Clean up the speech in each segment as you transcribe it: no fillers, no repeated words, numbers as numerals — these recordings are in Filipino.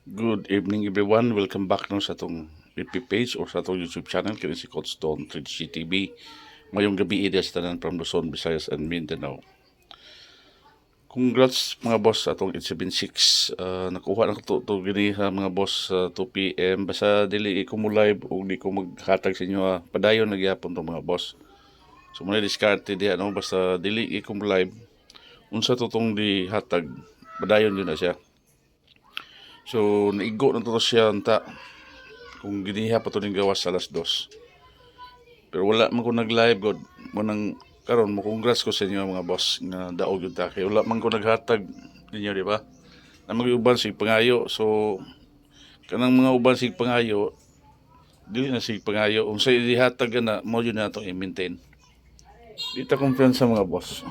Good evening everyone. Welcome back no sa atong FB page or sa atong YouTube channel kini si Coach Stone 3DC TV. Ngayong gabi sa tanan from Luzon, Visayas and Mindanao. Congrats mga boss sa atong 876. Nakuha na ko to gini ha mga boss sa 2 PM. Basta dili ko mo live o di ko maghatag sa inyo ha. Padayon nagyapon to mga boss. So muna diskarte di ano basta dili ko mo live. Unsa to tong di hatag padayon yun na siya. So naigo na to siya anta kung giniha pa to ning gawas sa alas 2. Pero wala man ko nag-live god mo nang karon mo congrats ko sa inyo mga boss nga daog gyud ta kay wala man ko naghatag ninyo di ba? Na mag-uban sig pangayo so kanang mga uban sig pangayo dili na sig pangayo unsay ihatag na mo yun nato i-maintain. Di ta kumpiyansa mga boss.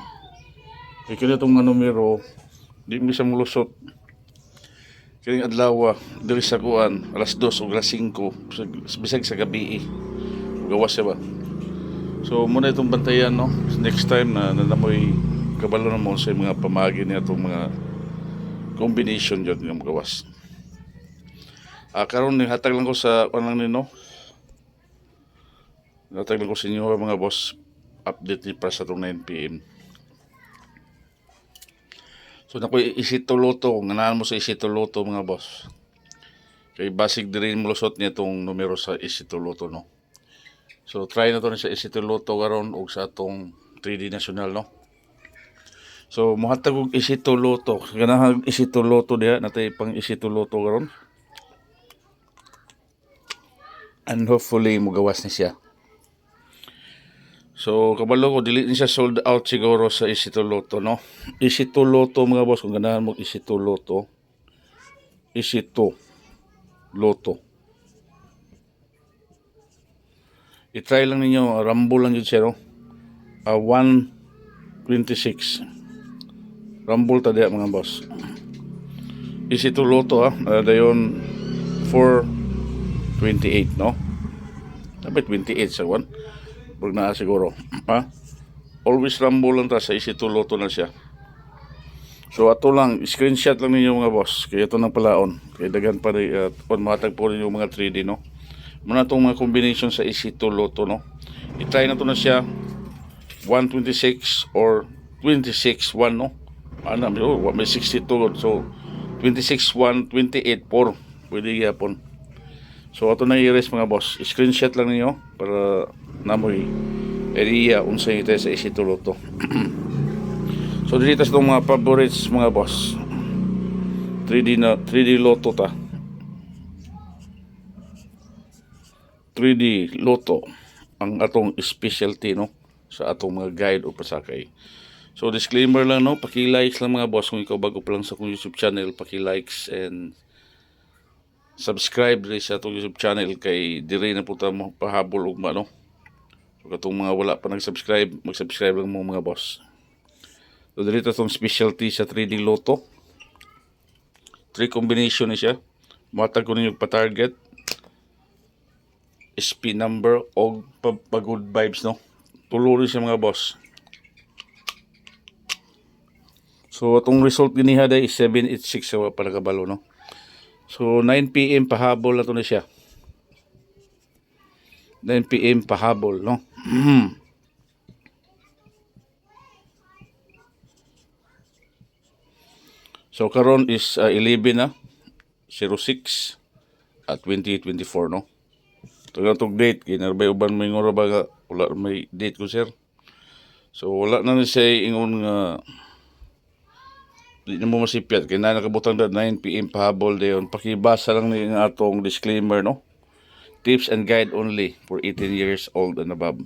Kay kini tong nga numero di mi sa mulusot kining adlaw diri sa kuan alas 2 o alas 5 bisag sa gabi gawas siya ba so muna itong bantayan no next time na nanamoy kabalo na mo sa mga pamagi niya itong mga combination dyan ng gawas karon ni hatag lang ko sa kanang nino hatag lang ko sa inyo mga boss update ni para sa itong 9 PM. So nakoy isito loto, kung ganahan mo sa isito loto mga boss. Kay basig diri mo lusot niya itong numero sa isito loto no. So try na to sa isito loto karon og sa atong 3D national no. So mohatag og isito loto, ganahan isito loto diha natay pang isito loto karon. And hopefully mo gawas ni siya. So, kabalo ko, dili ni siya sold out siguro sa Isito Loto, no? Isito Loto, mga boss, kung ganahan mo Isito Loto, Isito Loto. I-try lang ninyo, Rumble lang yun siya, no? 126. Rumble ta diya, mga boss. Isito Loto, dayon 428, no? Dapat 28 sa 1. Pag naa siguro. Always rumble lang ta sa Isito Loto na siya. So ato lang, screenshot lang ninyo mga boss. Kaya ito nang palaon. Kaya dagan pa rin, matag po rin yung mga 3D, no? Muna itong mga combination sa Isito Loto, no? I-try na ito na siya 126 or 26-1, no? May 62. So, 26-1, 28-4. Pwede yapon. So, ito na i-erase mga boss. Screenshot lang ninyo para namoy area unsay ito sa Isito Loto. So dito sa itong mga favorites mga boss 3D Loto ta 3D Loto ang atong specialty no sa atong mga guide o pasakay. So disclaimer lang no, paki-likes lang mga boss kung ikaw bago pa lang sa akong YouTube channel, paki-likes and subscribe rin sa atong YouTube channel kay dire na po ta mo pahabol ug no. So katong mga wala pa nag-subscribe, mag-subscribe lang mo mga boss. So dito itong specialty sa 3D Loto. 3 combination ni siya. Matag ko ninyo pa-target. SP number o pa-good vibes no. Tulo rin siya mga boss. So itong result giniha day is 786 sa para kabalo no. So 9 PM pahabol na to na siya. 9 PM pahabol no. So karon is 11 na 06 at 2024 no. Tug date kinarbay uban may ngora ba wala may date ko sir. So wala na ni say ingon nga di na mo masipyat kay na nakabutang 9 PM pahabol dayon pakibasa lang ni atong disclaimer no. Tips and guide only for 18 years old and above.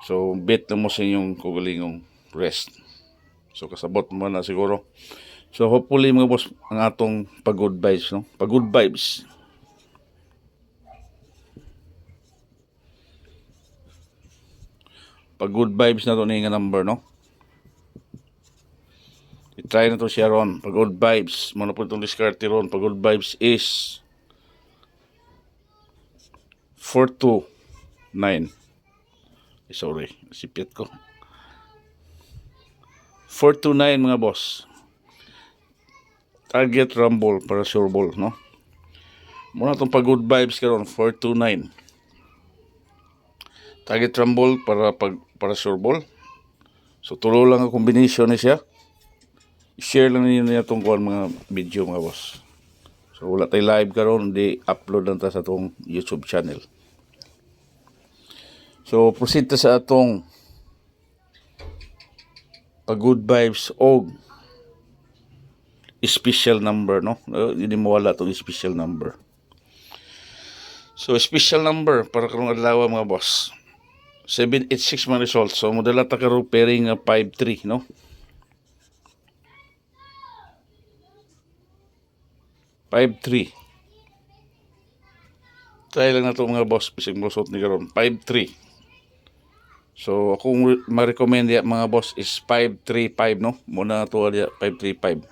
So, bet na mo sa inyong kugalingong rest. So, kasabot mo na siguro. So, hopefully mga boss, ang atong pag-good vibes, no? Pag-good vibes. Pag-good vibes na to nga number, no? I-try na to siya ron. Pag-good vibes. Muna po itong discarte ron. Pag-good vibes is 429. Sorry, sipit ko. 429 mga boss. Target Rumble para sure ball, no? Muna itong pag-good vibes karon 429. Target Rumble para sure ball. So tulo lang ang combination ni siya. Share lang niyo itong mga video mga boss. So wala tayo live karon, di upload lang ta sa atong YouTube channel. So proceed ta sa atong pag-good vibes og special number, no? Hindi mo wala itong special number. So special number para karong adlaw mga boss. 786 mga results. So modela ta karon pairing 5-3, no? 5-3. Try lang na ito mga boss. Bising lusot ni karon 5-3. So akong ma-recommend ya mga boss is 5-3-5, no? Muna ito ya 5-3-5.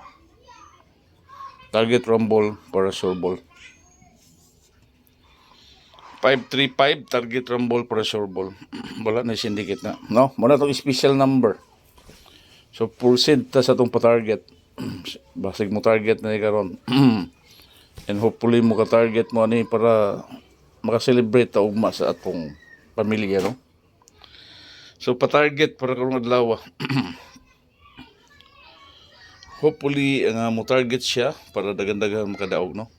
Target rumble para sure ball. 5-3-5 target rumble para sure ball. Wala na syndicate na, no? Muna itong special number. So proceed ta sa itong pa-target. Basig mo target na ni karon. And hopefully mo ka-target mo ani para maka-celebrate ta ugma sa atong pamilya, no? So pa-target para karong adlaw. Hopefully mo target siya para dagan-dagan makadaog, no?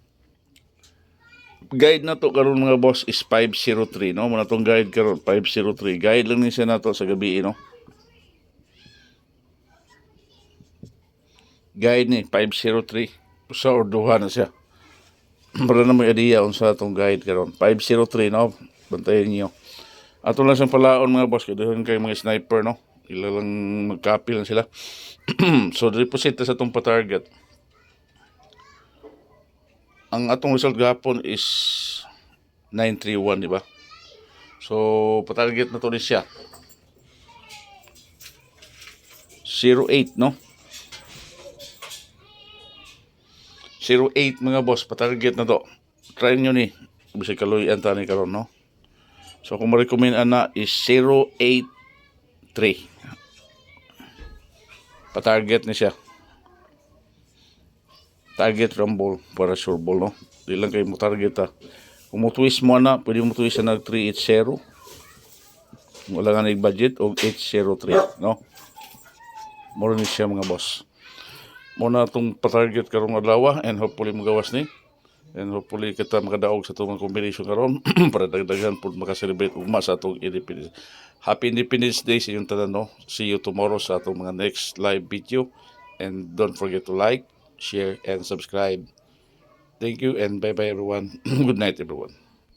Guide na to karon mga boss is 503, no? Muna tong guide karon 503. Guide lang ni siya nato sa gabi, no? Guide ni 503. Sa orduhan na siya. Para na may idea unsa atong guide karon 503, no? Bantayan niyo. Ato lang siyang palaon mga boss, kaya kay mga sniper, no? Ila lang mag-copy lang sila. So deposit sa itong pa-target. Ang atong result gapon is 931, di ba? So pa-target na to ni siya 08, no? 08 mga boss, pa-target na to. Try nyo ni. Bisig kaluyan ta ni karon, no? So kung ma-recommend ana is 083. Pa-target ni siya. Target rumble para sure ball, no? Di lang kayo mo target ha. Kung mo twist mo na, pwede mo twist na 380. Wala nga nag-budget o 803, no? Moro ni siya mga boss. Muna itong pa-target karong adlaw and hopefully magawas ni. And hopefully kita makadaog sa itong combination karon para dagdagan po makaselebrate ugma sa atong Independence. Happy Independence Day sa inyong tanan, no? See you tomorrow sa atong mga next live video. And don't forget to like, share, and subscribe. Thank you and bye-bye everyone. Good night everyone.